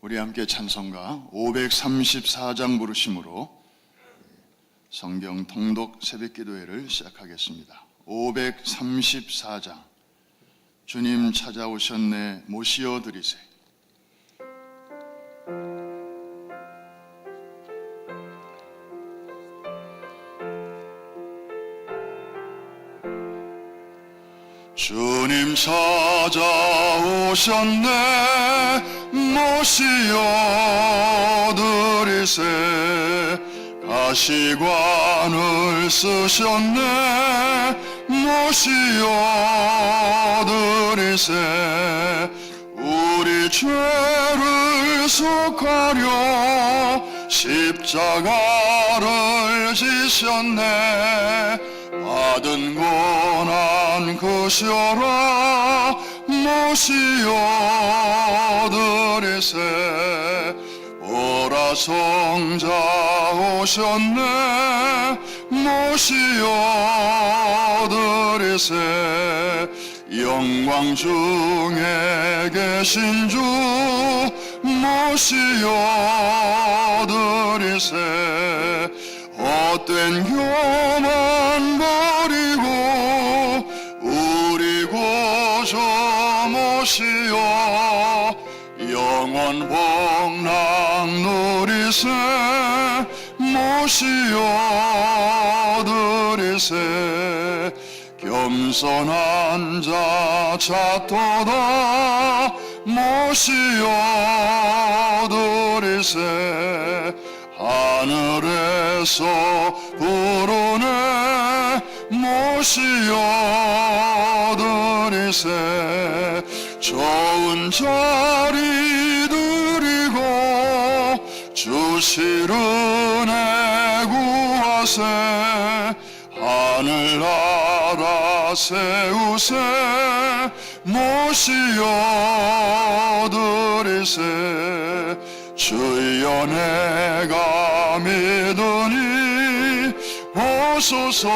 우리 함께 찬송가 534장 부르심으로 성경 통독 새벽기도회를 시작하겠습니다. 534장 주님 찾아오셨네 모시어 드리세. 주님 찾아오셨네 모시어 드리세. 가시관을 쓰셨네 모시어 드리세. 우리 죄를 속하려 십자가를 지셨네. 받은 고난 그셔라 모시어 드리세. 보라 성자 오셨네 모시어 드리세. 영광 중에 계신 주 모시어 드리세. 헛된 교만 버리고 우리 구주 모시어 영원 복락 누리세 모시어 드리세. 겸손한 자 찾도다 모시어 드리세. 하늘에서 부르네 모시어 드리세. 좋은 자리 드리고 주실 은혜 구하세. 하늘나라 세우세 모시어 드리세. 주여 내가 믿으니 오소서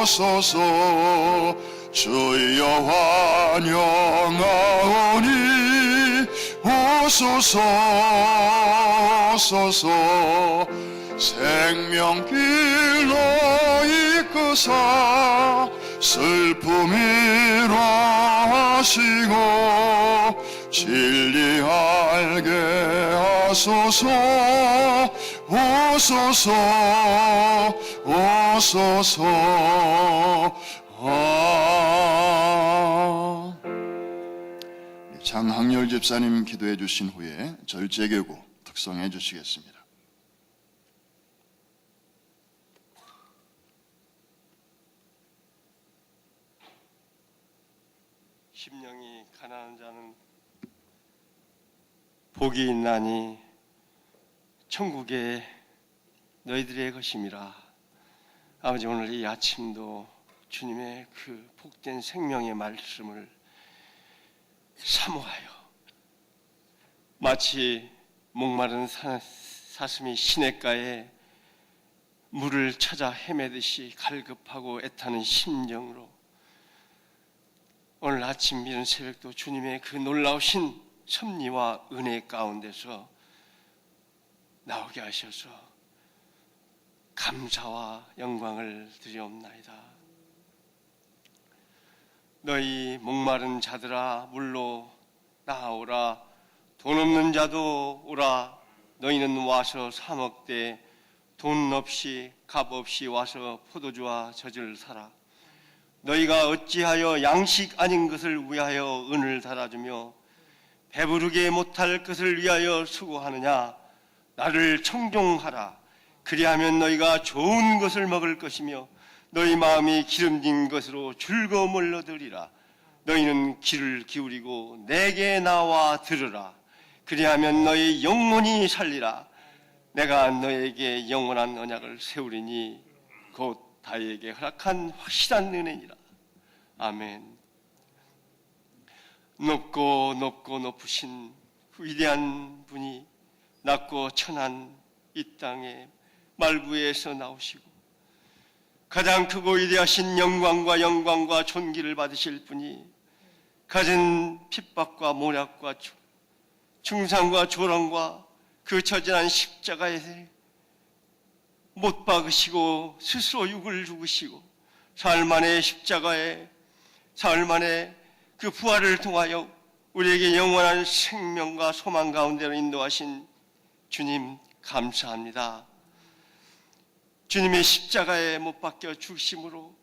오소서. 주여 환영하오니 오소서 오소서. 생명길로 이끄사 슬픔이라 하시고 진리 알게 하소서 오소서 오소서. 장항열 집사님 기도해 주신 후에 절제계고 특성해 주시겠습니다. 심령이 가난한 자는 복이 있나니 천국에 너희들의 것임이라. 아버지, 오늘 이 아침도 주님의 그 복된 생명의 말씀을 사모하여 마치 목마른 사슴이 시냇가에 물을 찾아 헤매듯이 갈급하고 애타는 심정으로 오늘 아침 이른 새벽도 주님의 그 놀라우신 섭리와 은혜 가운데서 나오게 하셔서 감사와 영광을 드리옵나이다. 너희 목마른 자들아 물로 나아오라. 돈 없는 자도 오라. 너희는 와서 사 먹되 돈 없이 값 없이 와서 포도주와 젖을 사라. 너희가 어찌하여 양식 아닌 것을 위하여 은을 달아주며 배부르게 못할 것을 위하여 수고하느냐. 나를 청종하라. 그리하면 너희가 좋은 것을 먹을 것이며 너희 마음이 기름진 것으로 즐거움을 얻으리라. 너희는 귀를 기울이고 내게 나와 들으라. 그리하면 너희 영혼이 살리라. 내가 너에게 영원한 언약을 세우리니 곧 다윗에게 허락한 확실한 은혜니라. 아멘. 높고 높고 높으신 위대한 분이 낮고 천한 이 땅의 말구에서 나오시고 가장 크고 위대하신 영광과 존귀를 받으실 분이 가진 핍박과 모략과 중상과 조롱과 그 처절한 십자가에 못 박으시고 스스로 육을 죽으시고 사흘 만에 십자가에 사흘 만에 그 부활을 통하여 우리에게 영원한 생명과 소망 가운데로 인도하신 주님 감사합니다. 주님의 십자가에 못 박혀 죽으심으로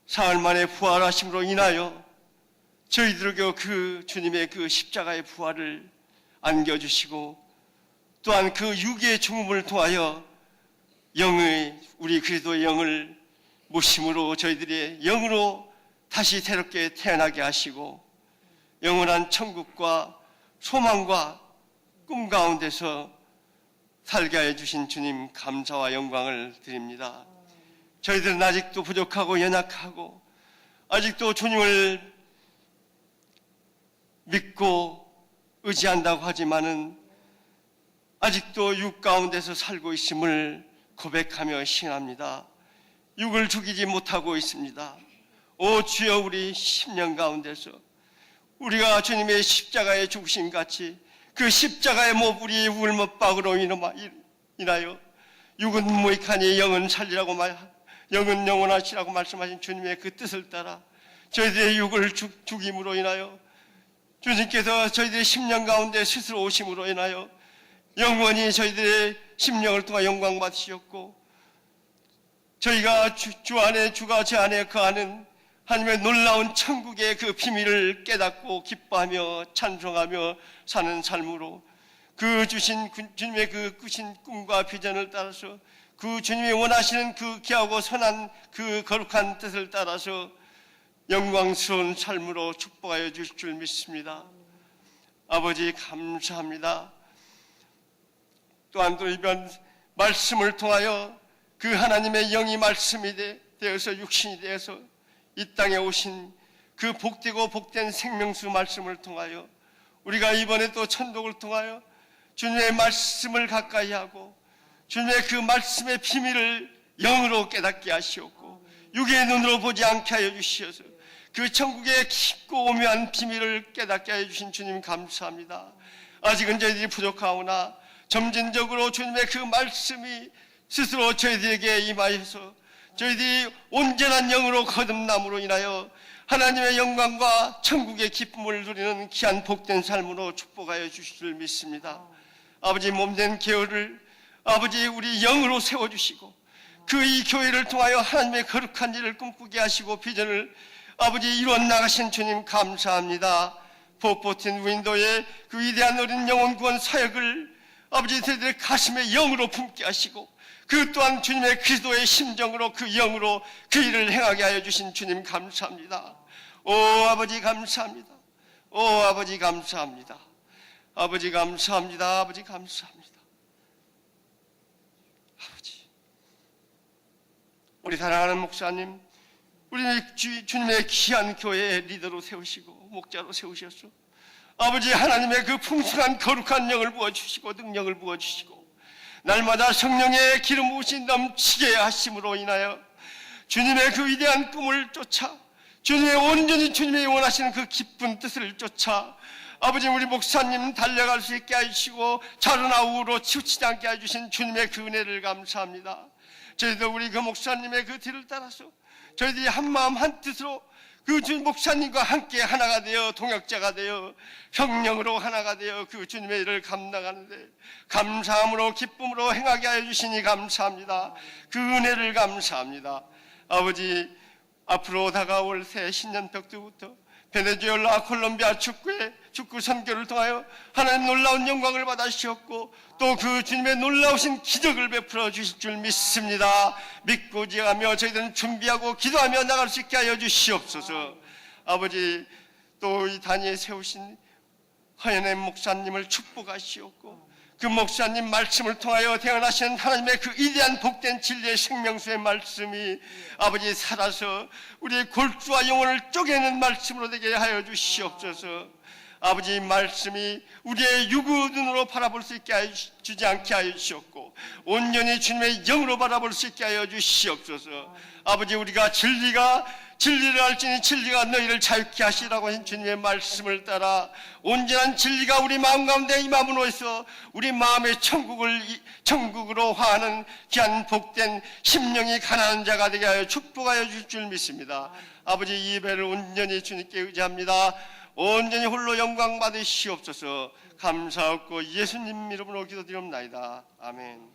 사흘 만에 부활하심으로 인하여 저희들에게 그 주님의 그 십자가의 부활을 안겨주시고 또한 그 육의 죽음을 통하여 우리 그리스도의 영을 모심으로 저희들의 영으로 다시 새롭게 태어나게 하시고 영원한 천국과 소망과 꿈 가운데서 살게 해주신 주님 감사와 영광을 드립니다. 저희들은 아직도 부족하고 연약하고 아직도 주님을 믿고 의지한다고 하지만은 아직도 육 가운데서 살고 있음을 고백하며 신합니다. 육을 죽이지 못하고 있습니다. 오 주여, 우리 10년 가운데서 우리가 주님의 십자가에 죽으신 같이 그 십자가의 못 우리 육을 못 박으로 인하여 육은 무익하니 영은 살리라고 영은 영원하시라고 말씀하신 주님의 그 뜻을 따라 저희들의 육을 죽임으로 인하여 주님께서 저희들의 10년 가운데 스스로 오심으로 인하여 영원히 저희들의 심령을 통해 영광 받으셨고 저희가 주 안에 주가 제 안에 거하는 하나님의 놀라운 천국의 그 비밀을 깨닫고 기뻐하며 찬송하며 사는 삶으로 그 주신 주님의 그 꾸신 꿈과 비전을 따라서 그 주님이 원하시는 그 귀하고 선한 그 거룩한 뜻을 따라서 영광스러운 삶으로 축복하여 주실 줄 믿습니다. 아버지 감사합니다. 또한 또 이번 말씀을 통하여 그 하나님의 영이 말씀이 되어서 육신이 되어서 이 땅에 오신 그 복되고 복된 생명수 말씀을 통하여 우리가 이번에 또 천독을 통하여 주님의 말씀을 가까이 하고 주님의 그 말씀의 비밀을 영으로 깨닫게 하시옵고 육의 눈으로 보지 않게 하여 주시어서 그 천국의 깊고 오묘한 비밀을 깨닫게 하여 주신 주님 감사합니다. 아직은 저희들이 부족하오나 점진적으로 주님의 그 말씀이 스스로 저희들에게 임하여서 저희들이 온전한 영으로 거듭남으로 인하여 하나님의 영광과 천국의 기쁨을 누리는 귀한 복된 삶으로 축복하여 주실 줄 믿습니다. 아버지 몸된 교회를 아버지 우리 영으로 세워주시고 그 이 교회를 통하여 하나님의 거룩한 일을 꿈꾸게 하시고 비전을 아버지 이루어 나가신 주님 감사합니다. 복보틴 윈도의 그 위대한 어린 영혼 구원 사역을 아버지 저희들의 가슴에 영으로 품게 하시고 그 또한 주님의 그리스도의 심정으로 그 영으로 그 일을 행하게 하여 주신 주님 감사합니다. 오 아버지 감사합니다. 오 아버지 감사합니다. 아버지 감사합니다. 아버지 감사합니다. 아버지, 우리 사랑하는 목사님, 우리 주님의 귀한 교회의 리더로 세우시고 목자로 세우셨소. 아버지 하나님의 그 풍성한 거룩한 영을 부어주시고 능력을 부어주시고 날마다 성령의 기름 부으신 넘치게 하심으로 인하여 주님의 그 위대한 꿈을 쫓아 주님의 온전히 주님이 원하시는 그 기쁜 뜻을 쫓아 아버지 우리 목사님 달려갈 수 있게 해주시고 자루나 우로 치우치지 않게 해주신 주님의 그 은혜를 감사합니다. 저희도 우리 그 목사님의 그 뒤를 따라서 저희들이 한마음 한뜻으로 그 주님 목사님과 함께 하나가 되어 동역자가 되어 성령으로 하나가 되어 그 주님의 일을 감당하는데 감사함으로 기쁨으로 행하게 하여 주시니 감사합니다. 그 은혜를 감사합니다. 아버지 앞으로 다가올 새 신년벽두부터 베네수엘라 콜롬비아 축구 선교를 통하여 하나님 놀라운 영광을 받아주셨고 또 그 주님의 놀라우신 기적을 베풀어 주실 줄 믿습니다. 믿고 지하며 저희들은 준비하고 기도하며 나갈 수 있게 하여 주시옵소서. 아버지 또 이 단위에 세우신 허연의 목사님을 축복하시옵고 그 목사님 말씀을 통하여 태어나신 하나님의 그 위대한 복된 진리의 생명수의 말씀이 아버지 살아서 우리의 골수와 영혼을 쪼개는 말씀으로 되게 하여 주시옵소서. 아버지 말씀이 우리의 육의 눈으로 바라볼 수 있게 하여 주지 않게 하여 주시옵고 온전히 주님의 영으로 바라볼 수 있게 하여 주시옵소서. 아버지 우리가 진리를 알지니 진리가 너희를 자유케 하시라고 하신 주님의 말씀을 따라 온전한 진리가 우리 마음 가운데 임함으로 해서 우리 마음의 천국으로 화하는 귀한 복된 심령이 가난한 자가 되게 하여 축복하여 줄 줄 믿습니다. 아버지 이 예배를 온전히 주님께 의지합니다. 온전히 홀로 영광 받으시옵소서. 감사하고 예수님 이름으로 기도드리옵나이다. 아멘.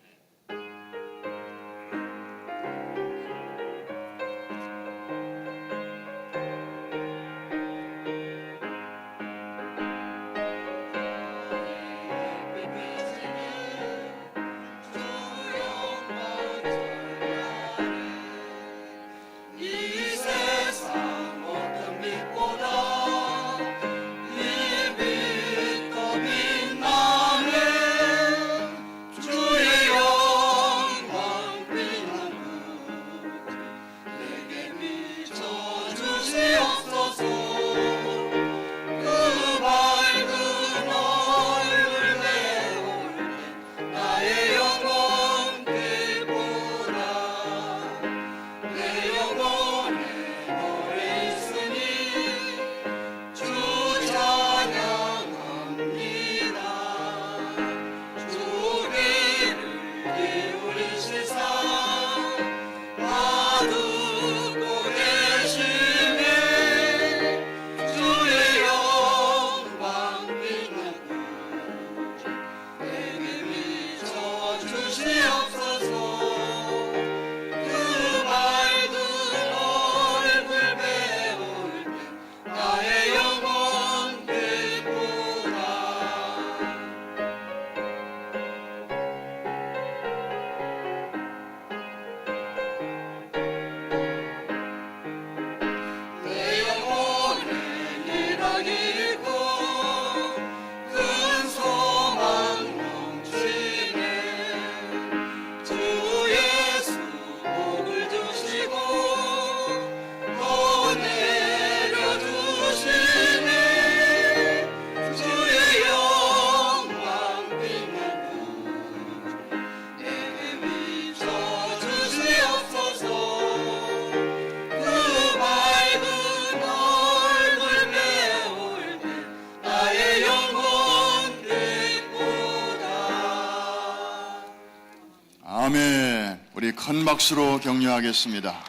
아멘. 우리 큰 박수로 격려하겠습니다.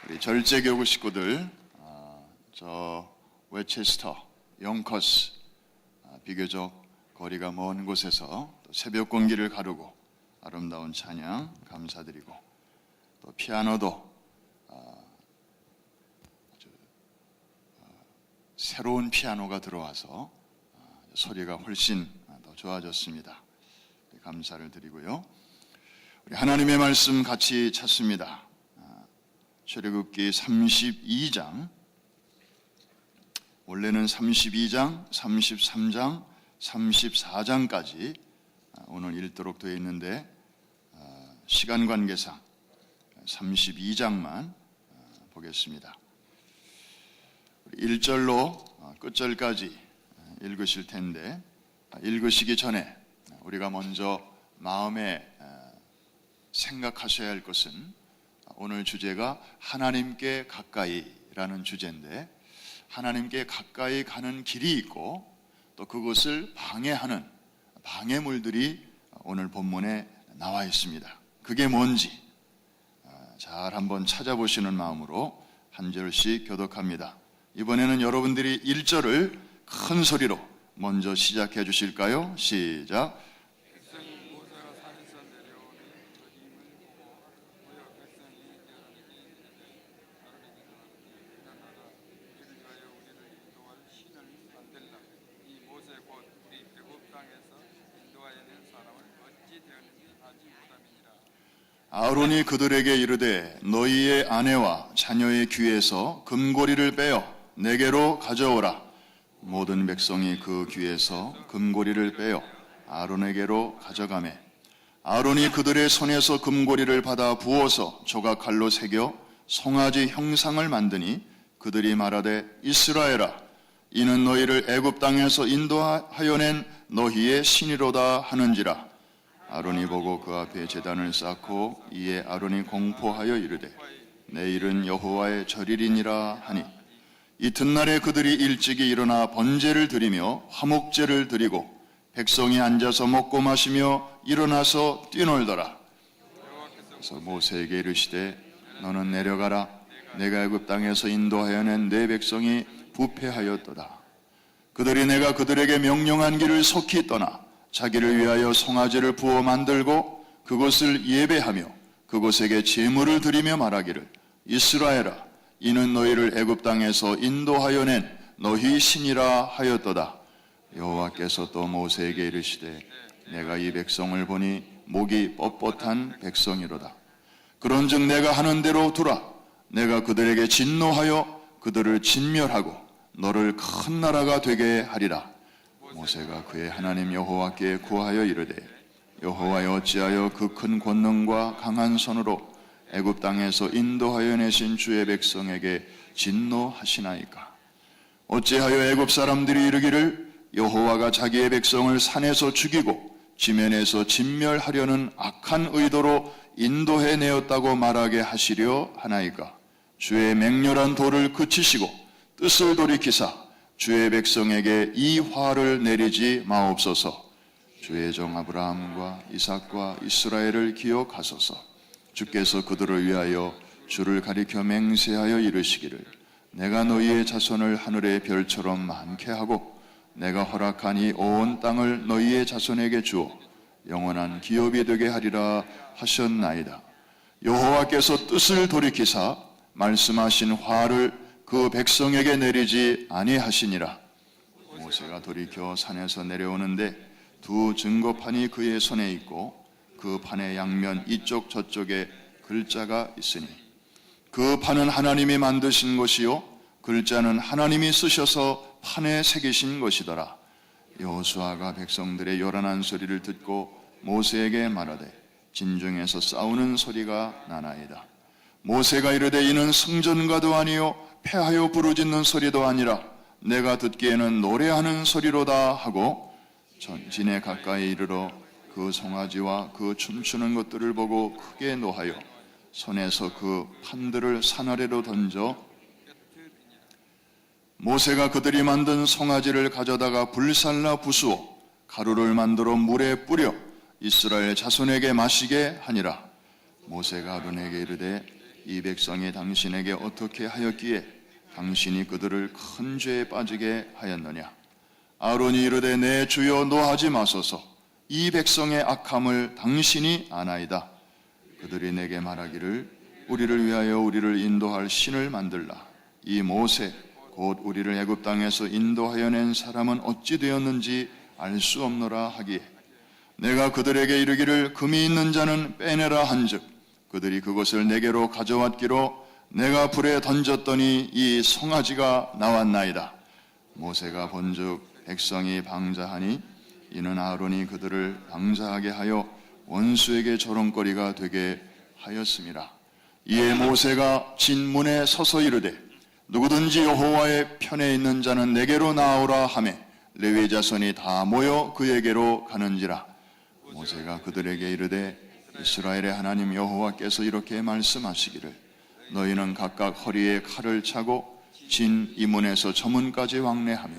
우리 절제교구 식구들, 저 웨체스터, 영커스, 비교적 거리가 먼 곳에서 또 새벽 공기를 가르고 아름다운 찬양 감사드리고, 또 피아노도 새로운 피아노가 들어와서 소리가 훨씬 더 좋아졌습니다. 감사를 드리고요. 우리 하나님의 말씀 같이 찾습니다. 출애굽기 32장, 원래는 32장, 33장, 34장까지 오늘 읽도록 되어 있는데 시간 관계상 32장만 보겠습니다. 1절로 끝절까지 읽으실 텐데, 읽으시기 전에 우리가 먼저 마음에 생각하셔야 할 것은, 오늘 주제가 하나님께 가까이라는 주제인데, 하나님께 가까이 가는 길이 있고 또 그것을 방해하는 방해물들이 오늘 본문에 나와 있습니다. 그게 뭔지 잘 한번 찾아보시는 마음으로 한 절씩 교독합니다. 이번에는 여러분들이 1절을 큰 소리로 먼저 시작해 주실까요? 시작. 아론이 그들에게 이르되 너희의 아내와 자녀의 귀에서 금고리를 빼어 내게로 가져오라. 모든 백성이 그 귀에서 금고리를 빼어 아론에게로 가져가매 아론이 그들의 손에서 금고리를 받아 부어서 조각칼로 새겨 송아지 형상을 만드니 그들이 말하되 이스라엘아 이는 너희를 애굽 땅에서 인도하여 낸 너희의 신이로다 하는지라. 아론이 보고 그 앞에 제단을 쌓고 이에 아론이 공포하여 이르되 내일은 여호와의 절일이니라 하니 이튿날에 그들이 일찍이 일어나 번제를 드리며 화목제를 드리고 백성이 앉아서 먹고 마시며 일어나서 뛰놀더라. 그래서 모세에게 이르시되 너는 내려가라. 내가 애굽 땅에서 인도하여 낸 내 백성이 부패하였도다. 그들이 내가 그들에게 명령한 길을 속히 떠나 자기를 위하여 송아지를 부어 만들고 그곳을 예배하며 그곳에게 제물을 드리며 말하기를 이스라엘아 이는 너희를 애굽 땅에서 인도하여 낸 너희 신이라 하였도다. 여호와께서 또 모세에게 이르시되 내가 이 백성을 보니 목이 뻣뻣한 백성이로다. 그런즉 내가 하는 대로 두라. 내가 그들에게 진노하여 그들을 진멸하고 너를 큰 나라가 되게 하리라. 모세가 그의 하나님 여호와께 구하여 이르되 여호와여 어찌하여 그 큰 권능과 강한 손으로 애굽 땅에서 인도하여 내신 주의 백성에게 진노하시나이까. 어찌하여 애굽 사람들이 이르기를 여호와가 자기의 백성을 산에서 죽이고 지면에서 진멸하려는 악한 의도로 인도해 내었다고 말하게 하시려 하나이까. 주의 맹렬한 도를 그치시고 뜻을 돌이키사 주의 백성에게 이 화를 내리지 마옵소서. 주의 종 아브라함과 이삭과 이스라엘을 기억하소서. 주께서 그들을 위하여 주를 가리켜 맹세하여 이르시기를 내가 너희의 자손을 하늘의 별처럼 많게 하고 내가 허락한 이 온 땅을 너희의 자손에게 주어 영원한 기업이 되게 하리라 하셨나이다. 여호와께서 뜻을 돌이키사 말씀하신 화를 그 백성에게 내리지 아니하시니라. 모세가 돌이켜 산에서 내려오는데 두 증거판이 그의 손에 있고 그 판의 양면 이쪽 저쪽에 글자가 있으니 그 판은 하나님이 만드신 것이요 글자는 하나님이 쓰셔서 판에 새기신 것이더라. 여호수아가 백성들의 요란한 소리를 듣고 모세에게 말하되 진중에서 싸우는 소리가 나나이다. 모세가 이르되 이는 승전가도 아니요 패하여 부르짖는 소리도 아니라 내가 듣기에는 노래하는 소리로다 하고 전진에 가까이 이르러 그 송아지와 그 춤추는 것들을 보고 크게 노하여 손에서 그 판들을 산 아래로 던져 모세가 그들이 만든 송아지를 가져다가 불살라 부수어 가루를 만들어 물에 뿌려 이스라엘 자손에게 마시게 하니라. 모세가 아론에게 이르되 이 백성이 당신에게 어떻게 하였기에 당신이 그들을 큰 죄에 빠지게 하였느냐. 아론이 이르되 내 주여 노하지 마소서. 이 백성의 악함을 당신이 아나이다. 그들이 내게 말하기를 우리를 위하여 우리를 인도할 신을 만들라. 이 모세 곧 우리를 애굽 땅에서 인도하여 낸 사람은 어찌 되었는지 알 수 없노라 하기에 내가 그들에게 이르기를 금이 있는 자는 빼내라 한즉 그들이 그것을 내게로 가져왔기로 내가 불에 던졌더니 이 송아지가 나왔나이다. 모세가 본즉 백성이 방자하니 이는 아론이 그들을 방자하게 하여 원수에게 조롱거리가 되게 하였음이라. 이에 모세가 진문에 서서 이르되 누구든지 여호와의 편에 있는 자는 내게로 나오라 하매 레위 자손이 다 모여 그에게로 가는지라. 모세가 그들에게 이르되 이스라엘의 하나님 여호와께서 이렇게 말씀하시기를 너희는 각각 허리에 칼을 차고 진 이문에서 저문까지 왕래하며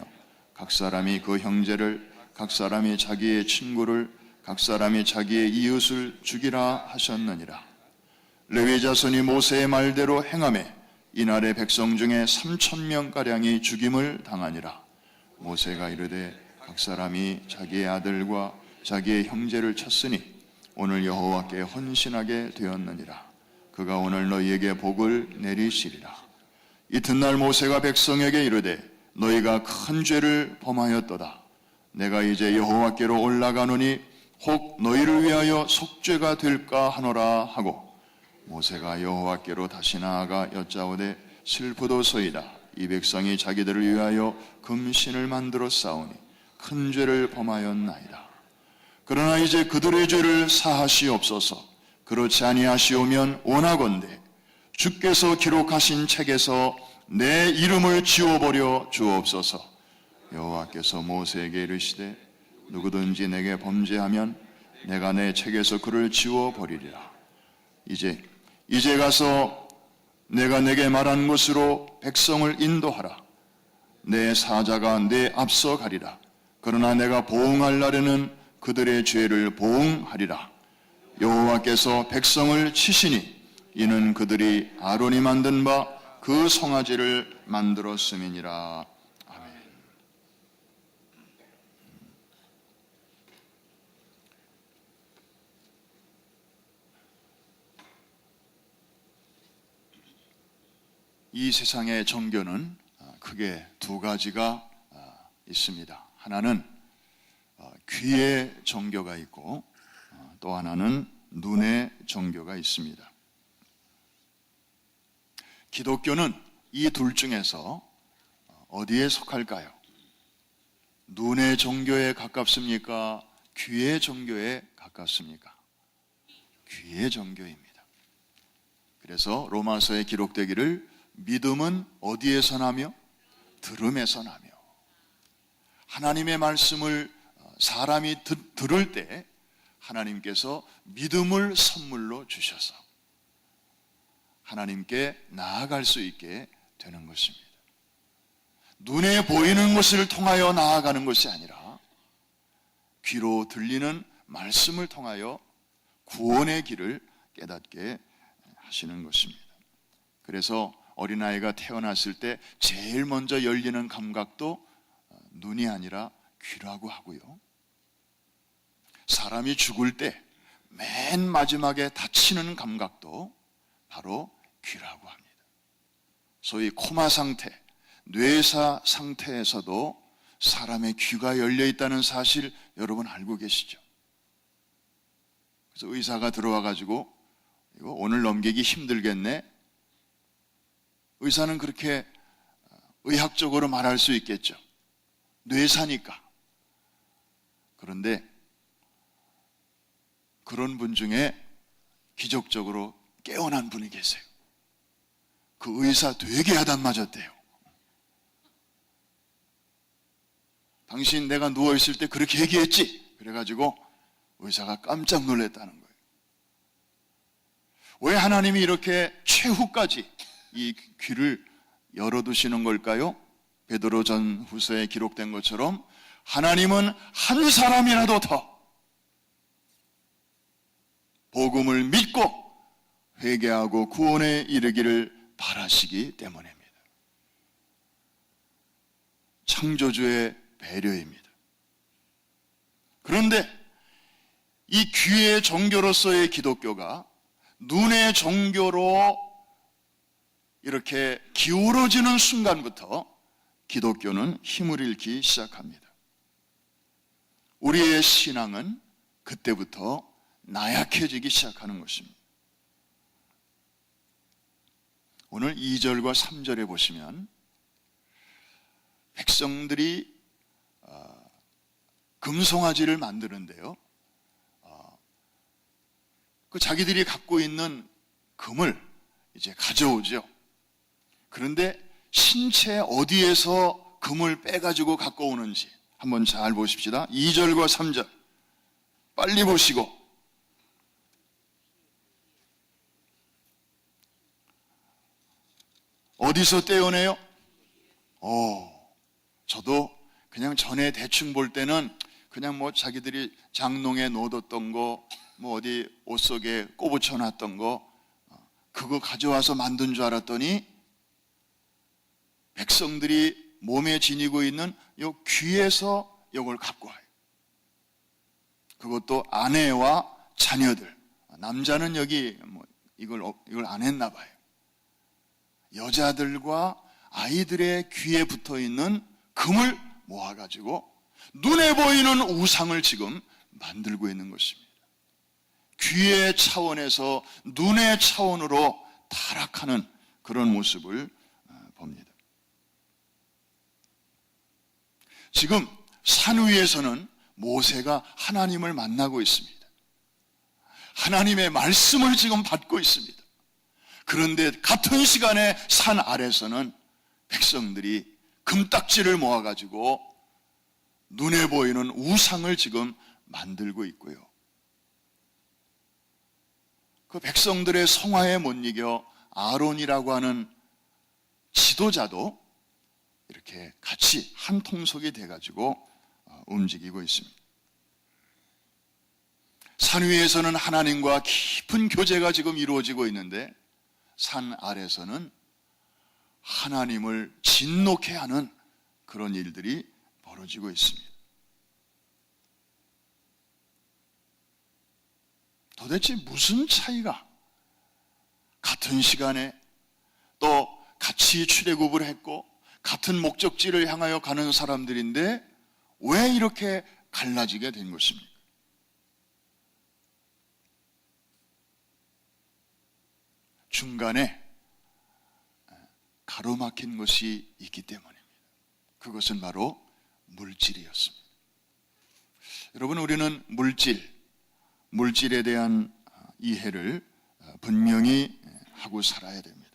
각 사람이 그 형제를 각 사람이 자기의 친구를 각 사람이 자기의 이웃을 죽이라 하셨느니라. 레위 자손이 모세의 말대로 행하매 이날의 백성 중에 3,000명가량이 죽임을 당하니라. 모세가 이르되 각 사람이 자기의 아들과 자기의 형제를 쳤으니 오늘 여호와께 헌신하게 되었느니라. 그가 오늘 너희에게 복을 내리시리라. 이튿날 모세가 백성에게 이르되 너희가 큰 죄를 범하였도다. 내가 이제 여호와께로 올라가노니 혹 너희를 위하여 속죄가 될까 하노라 하고 모세가 여호와께로 다시 나아가 여짜오되 슬프도소이다. 이 백성이 자기들을 위하여 금신을 만들어 싸우니 큰 죄를 범하였나이다. 그러나 이제 그들의 죄를 사하시옵소서. 그렇지 아니하시오면 원하건대 주께서 기록하신 책에서 내 이름을 지워버려 주옵소서. 여호와께서 모세에게 이르시되 누구든지 내게 범죄하면 내가 내 책에서 그를 지워 버리리라. 이제 가서 내가 내게 말한 것으로 백성을 인도하라. 내 사자가 내 앞서 가리라. 그러나 내가 보응할 날에는 그들의 죄를 보응하리라. 여호와께서 백성을 치시니 이는 그들이 아론이 만든 바 그 송아지를 만들었음이니라. 아멘. 이 세상의 종교는 크게 두 가지가 있습니다. 하나는 귀의 종교가 있고 또 하나는 눈의 종교가 있습니다. 기독교는 이 둘 중에서 어디에 속할까요? 눈의 종교에 가깝습니까? 귀의 종교에 가깝습니까? 귀의 종교입니다. 그래서 로마서에 기록되기를 믿음은 어디에서 나며? 들음에서 나며. 하나님의 말씀을 사람이 들을 때 하나님께서 믿음을 선물로 주셔서 하나님께 나아갈 수 있게 되는 것입니다. 눈에 보이는 것을 통하여 나아가는 것이 아니라 귀로 들리는 말씀을 통하여 구원의 길을 깨닫게 하시는 것입니다. 그래서 어린아이가 태어났을 때 제일 먼저 열리는 감각도 눈이 아니라 귀라고 하고요. 사람이 죽을 때 맨 마지막에 닫히는 감각도 바로 귀라고 합니다. 소위 코마 상태, 뇌사 상태에서도 사람의 귀가 열려 있다는 사실 여러분 알고 계시죠? 그래서 의사가 들어와 가지고 이거 오늘 넘기기 힘들겠네. 의사는 그렇게 의학적으로 말할 수 있겠죠. 뇌사니까. 그런데 그런 분 중에 기적적으로 깨어난 분이 계세요. 그 의사 되게 야단 맞았대요. 당신 내가 누워있을 때 그렇게 얘기했지? 그래가지고 의사가 깜짝 놀랐다는 거예요. 왜 하나님이 이렇게 최후까지 이 귀를 열어두시는 걸까요? 베드로 전후서에 기록된 것처럼 하나님은 한 사람이라도 더 복음을 믿고 회개하고 구원에 이르기를 바라시기 때문입니다. 창조주의 배려입니다. 그런데 이 귀의 종교로서의 기독교가 눈의 종교로 이렇게 기울어지는 순간부터 기독교는 힘을 잃기 시작합니다. 우리의 신앙은 그때부터 나약해지기 시작하는 것입니다. 오늘 2절과 3절에 보시면 백성들이 금송아지를 만드는데요. 그 자기들이 갖고 있는 금을 이제 가져오죠. 그런데 신체 어디에서 금을 빼가지고 갖고 오는지 한번 잘 보십시다. 2절과 3절 빨리 보시고 어디서 떼어내요? 저도 그냥 전에 대충 볼 때는 그냥 뭐 자기들이 장롱에 넣어뒀던 거, 뭐 어디 옷 속에 꼽아쳐 놨던 거, 그거 가져와서 만든 줄 알았더니 백성들이 몸에 지니고 있는 요 귀에서 이걸 갖고 와요. 그것도 아내와 자녀들. 남자는 여기 뭐 이걸 안 했나 봐요. 여자들과 아이들의 귀에 붙어 있는 금을 모아가지고 눈에 보이는 우상을 지금 만들고 있는 것입니다. 귀의 차원에서 눈의 차원으로 타락하는 그런 모습을 봅니다. 지금 산 위에서는 모세가 하나님을 만나고 있습니다. 하나님의 말씀을 지금 받고 있습니다. 그런데 같은 시간에 산 아래서는 백성들이 금딱지를 모아가지고 눈에 보이는 우상을 지금 만들고 있고요. 그 백성들의 성화에 못 이겨 아론이라고 하는 지도자도 이렇게 같이 한 통속이 돼가지고 움직이고 있습니다. 산 위에서는 하나님과 깊은 교제가 지금 이루어지고 있는데 산 아래서는 하나님을 진노케 하는 그런 일들이 벌어지고 있습니다. 도대체 무슨 차이가, 같은 시간에 또 같이 출애굽을 했고 같은 목적지를 향하여 가는 사람들인데 왜 이렇게 갈라지게 된 것입니까? 중간에 가로막힌 것이 있기 때문입니다. 그것은 바로 물질이었습니다. 여러분, 우리는 물질에 대한 이해를 분명히 하고 살아야 됩니다.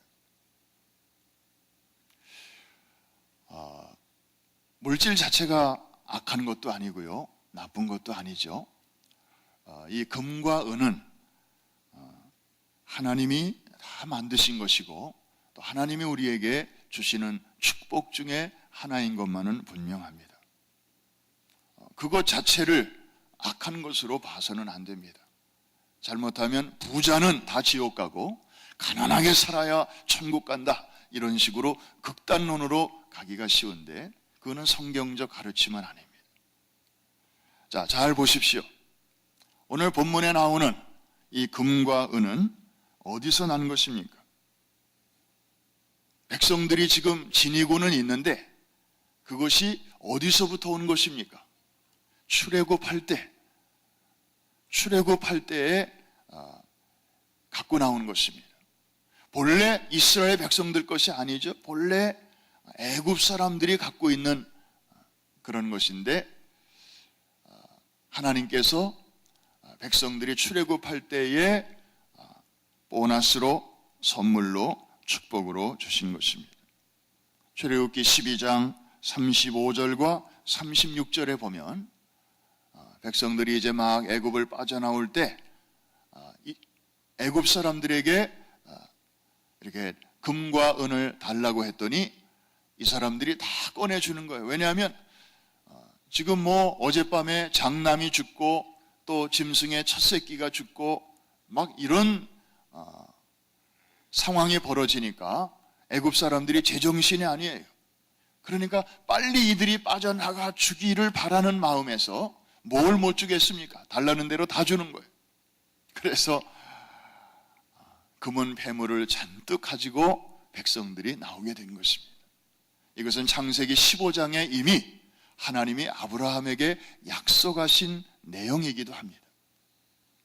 물질 자체가 악한 것도 아니고요, 나쁜 것도 아니죠. 이 금과 은은 하나님이 다 만드신 것이고 또 하나님이 우리에게 주시는 축복 중에 하나인 것만은 분명합니다. 그것 자체를 악한 것으로 봐서는 안 됩니다. 잘못하면 부자는 다 지옥 가고 가난하게 살아야 천국 간다, 이런 식으로 극단론으로 가기가 쉬운데 그거는 성경적 가르침은 아닙니다. 자, 잘 보십시오. 오늘 본문에 나오는 이 금과 은은 어디서 난 것입니까? 백성들이 지금 지니고는 있는데 그것이 어디서부터 온 것입니까? 출애굽할 때에 갖고 나온 것입니다. 본래 이스라엘 백성들 것이 아니죠. 본래 애굽 사람들이 갖고 있는 그런 것인데 하나님께서 백성들이 출애굽할 때에 보너스로, 선물로, 축복으로 주신 것입니다. 출애굽기 12장 35절과 36절에 보면 백성들이 이제 막 애굽을 빠져나올 때 애굽 사람들에게 이렇게 금과 은을 달라고 했더니 이 사람들이 다 꺼내주는 거예요. 왜냐하면 지금 뭐 어젯밤에 장남이 죽고 또 짐승의 첫 새끼가 죽고 막 이런 상황이 벌어지니까 애굽 사람들이 제정신이 아니에요. 그러니까 빨리 이들이 빠져나가 주기를 바라는 마음에서 뭘 못 주겠습니까? 달라는 대로 다 주는 거예요. 그래서 금은 폐물을 잔뜩 가지고 백성들이 나오게 된 것입니다. 이것은 창세기 15장에 이미 하나님이 아브라함에게 약속하신 내용이기도 합니다.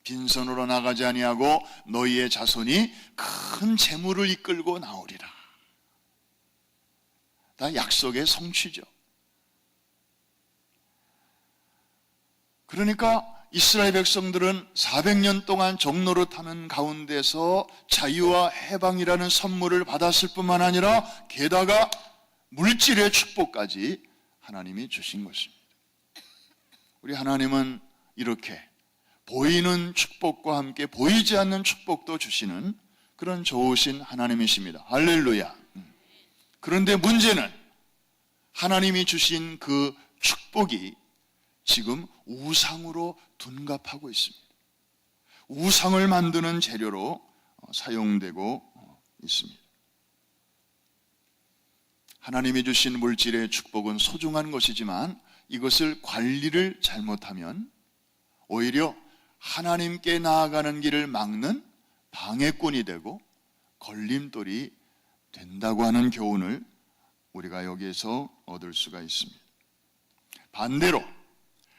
빈손으로 나가지 아니하고 너희의 자손이 큰 재물을 이끌고 나오리라. 다 약속의 성취죠. 그러니까 이스라엘 백성들은 400년 동안 종노릇하는 가운데서 자유와 해방이라는 선물을 받았을 뿐만 아니라 게다가 물질의 축복까지 하나님이 주신 것입니다. 우리 하나님은 이렇게 보이는 축복과 함께 보이지 않는 축복도 주시는 그런 좋으신 하나님이십니다. 할렐루야. 그런데 문제는 하나님이 주신 그 축복이 지금 우상으로 둔갑하고 있습니다. 우상을 만드는 재료로 사용되고 있습니다. 하나님이 주신 물질의 축복은 소중한 것이지만 이것을 관리를 잘못하면 오히려 하나님께 나아가는 길을 막는 방해꾼이 되고 걸림돌이 된다고 하는 교훈을 우리가 여기에서 얻을 수가 있습니다. 반대로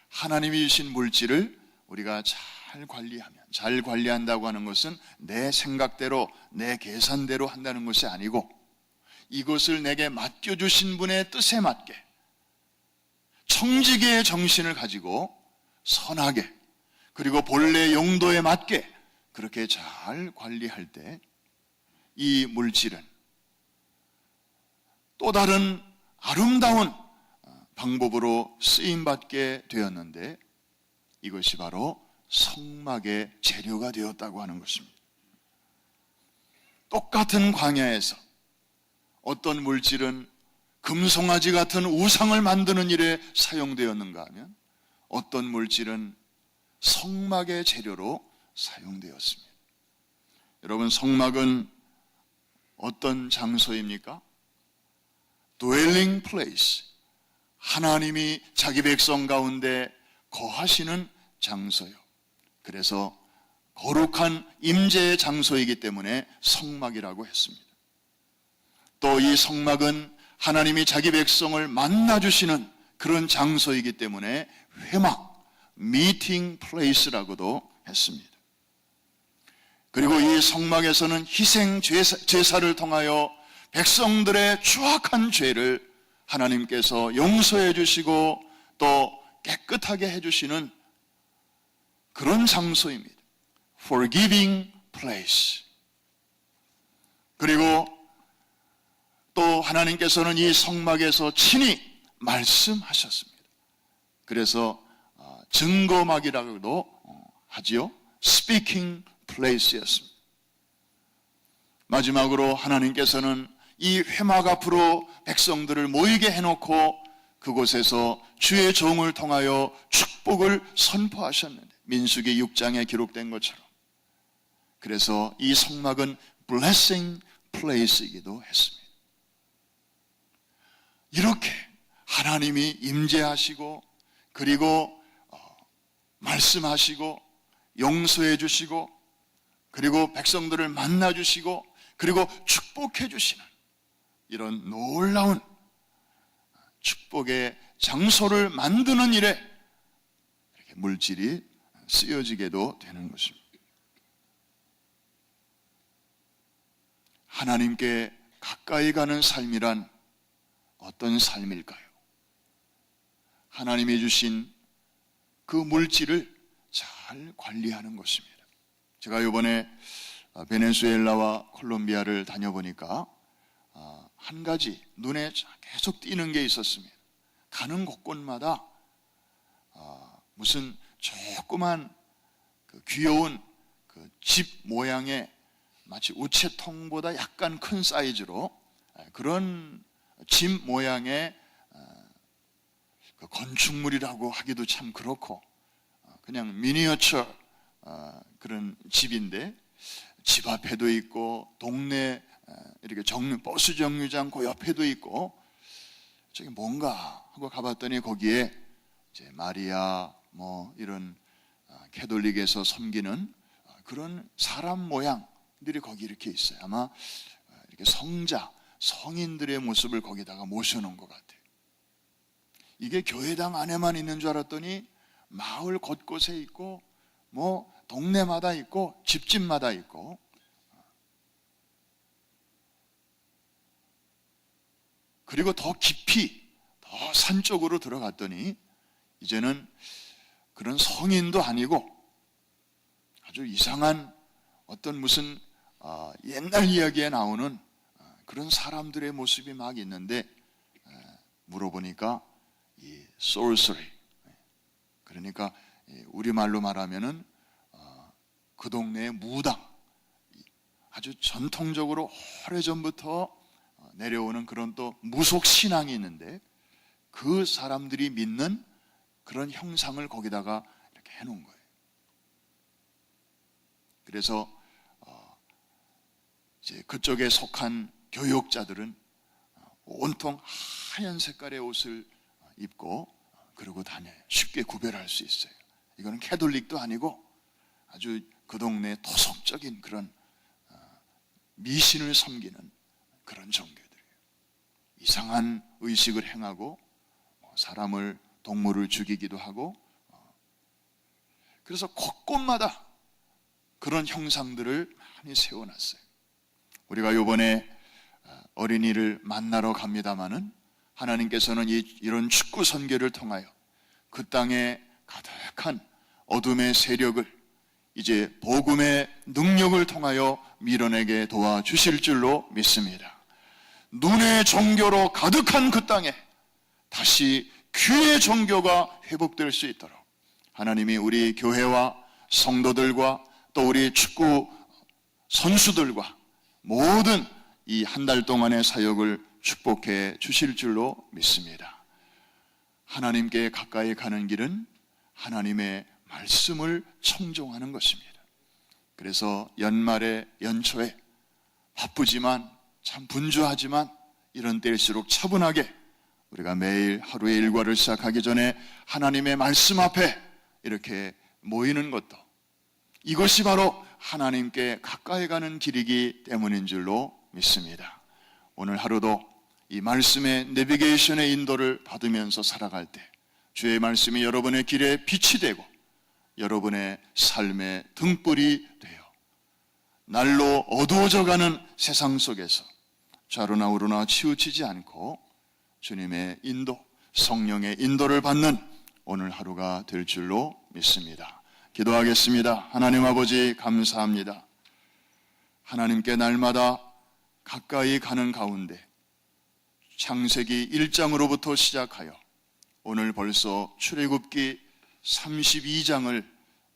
하나님이 주신 물질을 우리가 잘 관리한다고 하는 것은 내 생각대로, 내 계산대로 한다는 것이 아니고 이것을 내게 맡겨주신 분의 뜻에 맞게 청지기의 정신을 가지고 선하게, 그리고 본래 용도에 맞게 그렇게 잘 관리할 때 이 물질은 또 다른 아름다운 방법으로 쓰임받게 되었는데 이것이 바로 성막의 재료가 되었다고 하는 것입니다. 똑같은 광야에서 어떤 물질은 금송아지 같은 우상을 만드는 일에 사용되었는가 하면 어떤 물질은 성막의 재료로 사용되었습니다. 여러분, 성막은 어떤 장소입니까? dwelling place, 하나님이 자기 백성 가운데 거하시는 장소요. 그래서 거룩한 임재의 장소이기 때문에 성막이라고 했습니다. 또 이 성막은 하나님이 자기 백성을 만나주시는 그런 장소이기 때문에 회막, meeting place라고도 했습니다. 그리고 이 성막에서는 희생 제사를 통하여 백성들의 추악한 죄를 하나님께서 용서해 주시고 또 깨끗하게 해주시는 그런 장소입니다. Forgiving place. 그리고 또 하나님께서는 이 성막에서 친히 말씀하셨습니다. 그래서 증거막이라고도 하지요. Speaking place였습니다. 마지막으로 하나님께서는 이 회막 앞으로 백성들을 모이게 해놓고 그곳에서 주의 종을 통하여 축복을 선포하셨는데 민수기 6장에 기록된 것처럼 그래서 이 성막은 blessing place이기도 했습니다. 이렇게 하나님이 임재하시고 그리고 말씀하시고 용서해 주시고 그리고 백성들을 만나 주시고 그리고 축복해 주시는 이런 놀라운 축복의 장소를 만드는 일에 이렇게 물질이 쓰여지게도 되는 것입니다. 하나님께 가까이 가는 삶이란 어떤 삶일까요? 하나님이 주신 그 물질을 잘 관리하는 것입니다. 제가 이번에 베네수엘라와 콜롬비아를 다녀보니까 한 가지 눈에 계속 띄는 게 있었습니다. 가는 곳곳마다 무슨 조그만 귀여운 집 모양의 마치 우체통보다 약간 큰 사이즈로 그런 집 모양의 건축물이라고 하기도 참 그렇고 그냥 미니어처 그런 집인데 집 앞에도 있고 동네 이렇게 버스 정류장 그 옆에도 있고 저기 뭔가 하고 가봤더니 거기에 이제 마리아 뭐 이런 캐톨릭에서 섬기는 그런 사람 모양들이 거기 이렇게 있어요. 아마 이렇게 성인들의 모습을 거기다가 모셔놓은 것 같아요. 이게 교회당 안에만 있는 줄 알았더니 마을 곳곳에 있고 뭐 동네마다 있고 집집마다 있고 그리고 더 깊이 더 산 쪽으로 들어갔더니 이제는 그런 성인도 아니고 아주 이상한 어떤 무슨 옛날 이야기에 나오는 그런 사람들의 모습이 막 있는데 물어보니까 이 sorcery 그러니까 우리말로 말하면은 그 동네의 무당 아주 전통적으로 오래전부터 내려오는 그런 또 무속 신앙이 있는데 그 사람들이 믿는 그런 형상을 거기다가 이렇게 해놓은 거예요. 그래서 이제 그쪽에 속한 교역자들은 온통 하얀 색깔의 옷을 입고 그러고 다녀요. 쉽게 구별할 수 있어요. 이거는 캐톨릭도 아니고 아주 그 동네의 토속적인 그런 미신을 섬기는 그런 종교들이에요. 이상한 의식을 행하고 사람을 동물을 죽이기도 하고 그래서 곳곳마다 그런 형상들을 많이 세워놨어요. 우리가 이번에 어린이를 만나러 갑니다마는 하나님께서는 이런 축구 선교를 통하여 그 땅에 가득한 어둠의 세력을 이제 복음의 능력을 통하여 밀어내게 도와주실 줄로 믿습니다. 눈의 종교로 가득한 그 땅에 다시 귀의 종교가 회복될 수 있도록 하나님이 우리 교회와 성도들과 또 우리 축구 선수들과 모든 이 한 달 동안의 사역을 축복해 주실 줄로 믿습니다. 하나님께 가까이 가는 길은 하나님의 말씀을 청종하는 것입니다. 그래서 연말에 연초에 바쁘지만 참 분주하지만 이런 때일수록 차분하게 우리가 매일 하루의 일과를 시작하기 전에 하나님의 말씀 앞에 이렇게 모이는 것도 이것이 바로 하나님께 가까이 가는 길이기 때문인 줄로 믿습니다. 오늘 하루도 이 말씀의 내비게이션의 인도를 받으면서 살아갈 때 주의 말씀이 여러분의 길에 빛이 되고 여러분의 삶의 등불이 되어 날로 어두워져가는 세상 속에서 좌로나 우로나 치우치지 않고 주님의 인도, 성령의 인도를 받는 오늘 하루가 될 줄로 믿습니다. 기도하겠습니다. 하나님 아버지 감사합니다. 하나님께 날마다 가까이 가는 가운데 창세기 1장으로부터 시작하여 오늘 벌써 출애굽기 32장을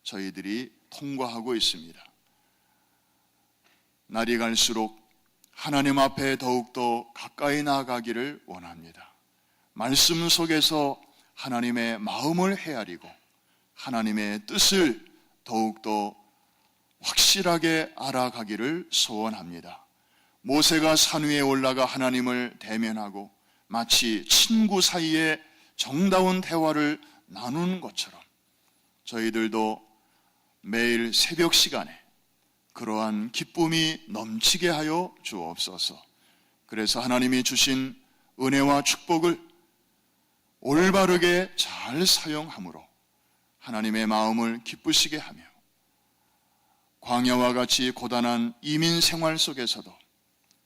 저희들이 통과하고 있습니다. 날이 갈수록 하나님 앞에 더욱더 가까이 나아가기를 원합니다. 말씀 속에서 하나님의 마음을 헤아리고 하나님의 뜻을 더욱더 확실하게 알아가기를 소원합니다. 모세가 산 위에 올라가 하나님을 대면하고 마치 친구 사이에 정다운 대화를 나누는 것처럼 저희들도 매일 새벽 시간에 그러한 기쁨이 넘치게 하여 주옵소서. 그래서 하나님이 주신 은혜와 축복을 올바르게 잘 사용함으로 하나님의 마음을 기쁘시게 하며 광야와 같이 고단한 이민 생활 속에서도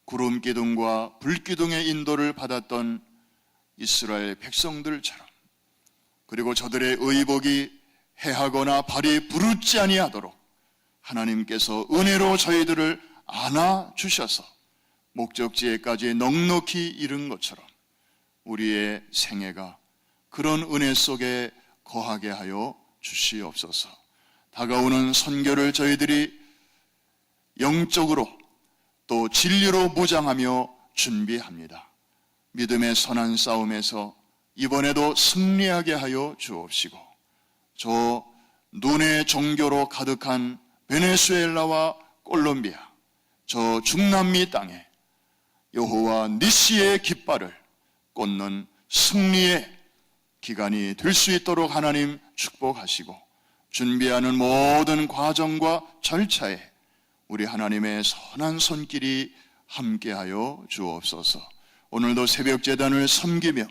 구름 기둥과 불 기둥의 인도를 받았던 이스라엘 백성들처럼 그리고 저들의 의복이 해하거나 발이 부르지 아니하도록 하나님께서 은혜로 저희들을 안아주셔서 목적지에까지 넉넉히 이른 것처럼 우리의 생애가 그런 은혜 속에 거하게 하여 주시옵소서. 다가오는 선교를 저희들이 영적으로 또 진리로 무장하며 준비합니다. 믿음의 선한 싸움에서 이번에도 승리하게 하여 주옵시고 저 눈의 종교로 가득한 베네수엘라와 콜롬비아 저 중남미 땅에 여호와 니시의 깃발을 꽂는 승리의 기간이 될 수 있도록 하나님 축복하시고 준비하는 모든 과정과 절차에 우리 하나님의 선한 손길이 함께하여 주옵소서. 오늘도 새벽 제단을 섬기며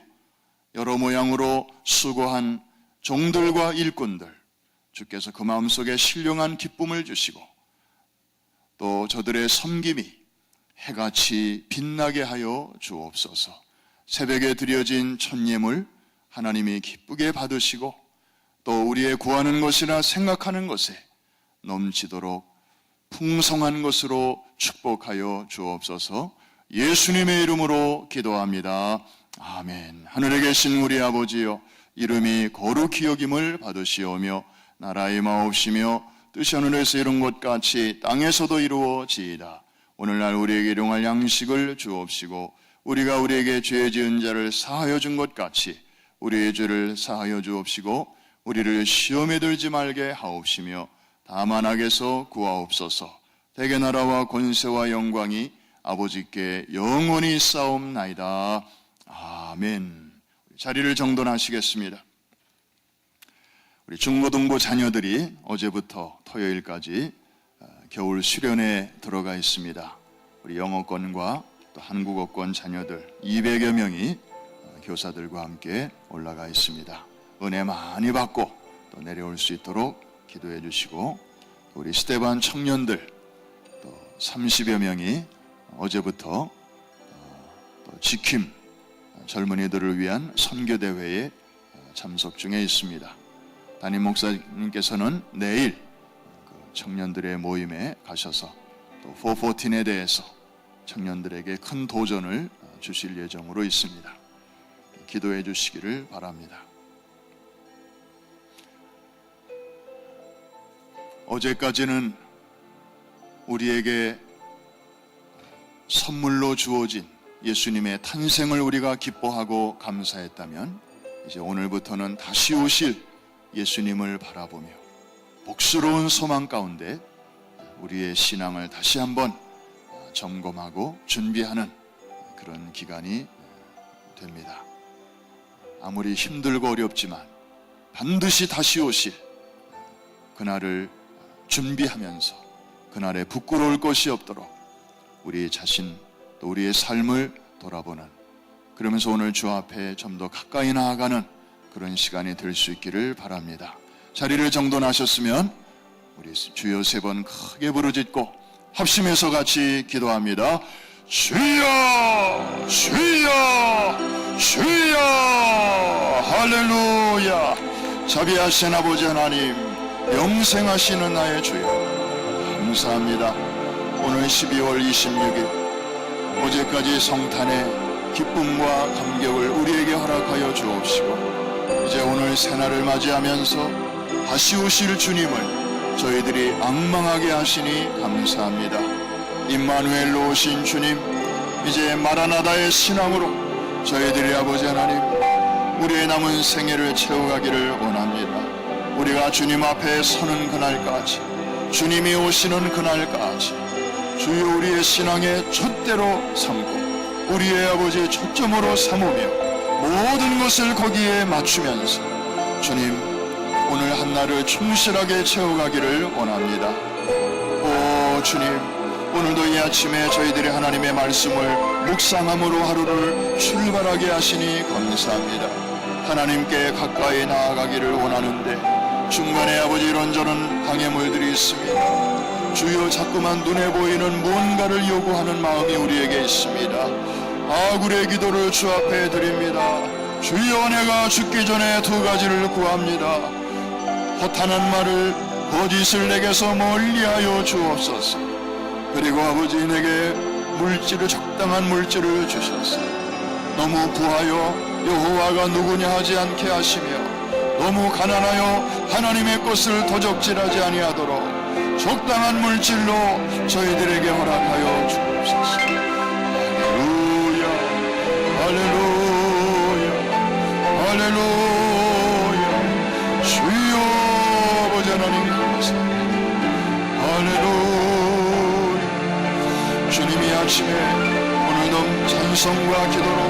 여러 모양으로 수고한 종들과 일꾼들 주께서 그 마음속에 신령한 기쁨을 주시고 또 저들의 섬김이 해같이 빛나게 하여 주옵소서. 새벽에 드려진 천예물 하나님이 기쁘게 받으시고 또 우리의 구하는 것이나 생각하는 것에 넘치도록 풍성한 것으로 축복하여 주옵소서. 예수님의 이름으로 기도합니다. 아멘. 하늘에 계신 우리 아버지여, 이름이 거룩히 여김을 받으시오며 나라의 마옵시며 뜻이 하늘에서 이룬 것 같이 땅에서도 이루어지이다. 오늘날 우리에게 일용할 양식을 주옵시고 우리가 우리에게 죄 지은 자를 사하여 준 것 같이 우리의 죄를 사하여 주옵시고 우리를 시험에 들지 말게 하옵시며 다만 악에서 구하옵소서. 대개 나라와 권세와 영광이 아버지께 영원히 싸움나이다. 아멘. 자리를 정돈하시겠습니다. 우리 중고등부 자녀들이 어제부터 토요일까지 겨울 수련회에 들어가 있습니다. 우리 영어권과 또 한국어권 자녀들 200여 명이 교사들과 함께 올라가 있습니다. 은혜 많이 받고 또 내려올 수 있도록 기도해 주시고 우리 스테반 청년들 또 30여 명이 어제부터 또 지킴 젊은이들을 위한 선교대회에 참석 중에 있습니다. 담임 목사님께서는 내일 그 청년들의 모임에 가셔서 또 414에 대해서 청년들에게 큰 도전을 주실 예정으로 있습니다. 기도해 주시기를 바랍니다. 어제까지는 우리에게 선물로 주어진 예수님의 탄생을 우리가 기뻐하고 감사했다면, 이제 오늘부터는 다시 오실 예수님을 바라보며 복스러운 소망 가운데 우리의 신앙을 다시 한번 점검하고 준비하는 그런 기간이 됩니다. 아무리 힘들고 어렵지만 반드시 다시 오실 그날을 준비하면서 그날에 부끄러울 것이 없도록 우리 자신 또 우리의 삶을 돌아보는, 그러면서 오늘 주 앞에 좀 더 가까이 나아가는 그런 시간이 될 수 있기를 바랍니다. 자리를 정돈하셨으면 우리 주여 3번 크게 부르짖고 합심해서 같이 기도합니다. 주여 주여 주여 할렐루야. 자비하신 아버지 하나님, 영생하시는 나의 주여 감사합니다. 오늘 12월 26일 어제까지 성탄의 기쁨과 감격을 우리에게 허락하여 주옵시고, 이제 오늘 새날을 맞이하면서 다시 오실 주님을 저희들이 앙망하게 하시니 감사합니다. 임마누엘로 오신 주님, 이제 마라나다의 신앙으로 저희들이 아버지 하나님 우리의 남은 생애를 채워가기를 원합니다. 우리가 주님 앞에 서는 그날까지, 주님이 오시는 그날까지 주여 우리의 신앙의 촛대로 삼고 우리의 아버지의 초점으로 삼으며 모든 것을 거기에 맞추면서 주님 오늘 한날을 충실하게 채워가기를 원합니다. 오 주님, 오늘도 이 아침에 저희들이 하나님의 말씀을 묵상함으로 하루를 출발하게 하시니 감사합니다. 하나님께 가까이 나아가기를 원하는데 중간에 아버지 이런저런 방해물들이 있습니다. 주여 자꾸만 눈에 보이는 무언가를 요구하는 마음이 우리에게 있습니다. 아굴의 기도를 주 앞에 드립니다. 주여 내가 죽기 전에 2가지를 구합니다. 허탄한 말을 거짓을 내게서 멀리하여 주옵소서. 그리고 아버지 내게 물질을, 적당한 물질을 주셔서 너무 부하여 여호와가 누구냐 하지 않게 하시며 너무 가난하여 하나님의 것을 도적질하지 아니하도록 적당한 물질로 저희들에게 허락하여 주옵소서. 할렐루야 할렐루야 할렐루야. 주여 아버지 하나님 감사합니다. 할렐루야. 주님이 아침에 오늘도 찬송과 기도로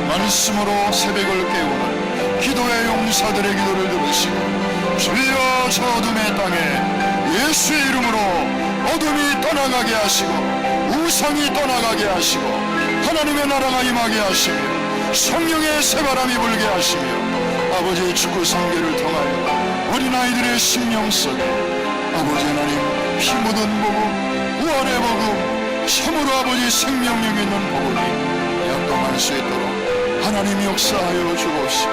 말씀으로 새벽을 깨우는 기도의 용사들의 기도를 들으시고, 주여 저 어둠의 땅에 예수의 이름으로 어둠이 떠나가게 하시고 우상이 떠나가게 하시고 하나님의 나라가 임하게 하시며 성령의 새바람이 불게 하시며 아버지의 축구 성계를 통하여 어린아이들의 심령 속에 아버지 하나님 피 묻은 복음, 구원의 복음, 참으로 아버지 생명력 있는 복음이 약동할 수 있도록 하나님 역사하여 주옵시고,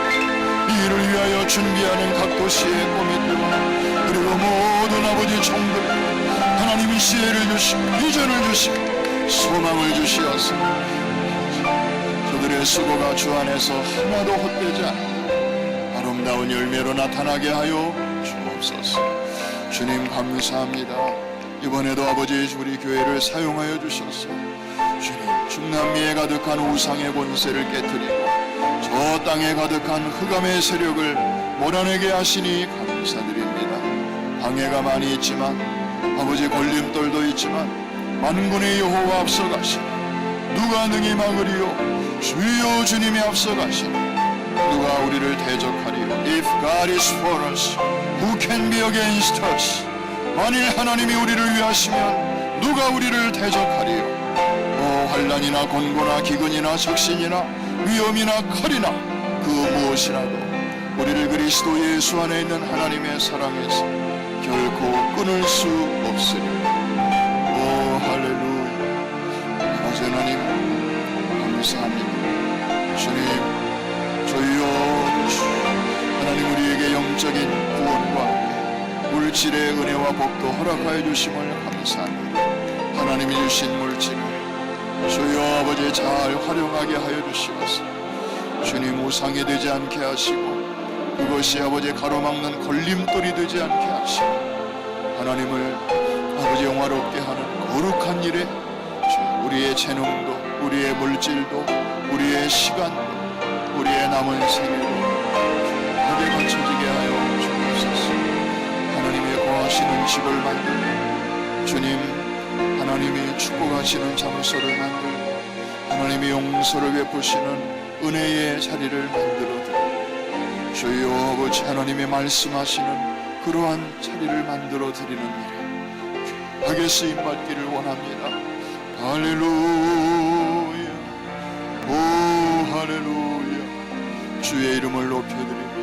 이 일을 위하여 준비하는 각 도시의 꼬미들 그리고 모든 아버지 종들 하나님이 지혜를 주시고 비전을 주시고 소망을 주시어서 그들의 수고가 주 안에서 하나도 헛되지 않고 아름다운 열매로 나타나게 하여 주옵소서. 주님 감사합니다. 이번에도 아버지 우리 교회를 사용하여 주셔서 주님 중남미에 가득한 우상의 권세를 깨뜨리고 저 땅에 가득한 흑암의 세력을 몰아내게 하시니 감사드립니다. 방해가 많이 있지만 아버지 걸림돌도 있지만 만군의 여호와 앞서가시니 누가 능히 막으리요. 주여 주님이 앞서가시니 누가 우리를 대적하리요. If God is for us, who can be against us? 만일 하나님이 우리를 위하시면 누가 우리를 대적하리요. 환난이나 곤고나 기근이나 적신이나 위험이나 칼이나 그 무엇이라도 우리를 그리스도 예수 안에 있는 하나님의 사랑에서 결코 끊을 수 없으리. 오 할렐루야. 아버지 하나님 감사합니다. 주님 저희여 하나님 우리에게 영적인 구원과 함께 물질의 은혜와 복도 허락하여 주심을 감사합니다. 하나님이 주신 물질을 주여 아버지 잘 활용하게 하여 주시옵소서. 주님 우상이 되지 않게 하시고 그것이 아버지 가로막는 걸림돌이 되지 않게 하시고 하나님을 아버지 영화롭게 하는 거룩한 일에 우리의 재능도 우리의 물질도 우리의 시간도 우리의 남은 생애도 하게 바쳐지게 하여 주옵소서. 하나님의 거하시는 집을 만들고 주님 하나님이 축복하시는 장소를 만들고 하나님의 용서를 베푸시는 은혜의 자리를 만들어드리고 주여 아버지 하나님의 말씀하시는 그러한 자리를 만들어드리는 일에 하게 쓰임받기를 원합니다. 할렐루야 오 할렐루야 주의 이름을 높여드립니다.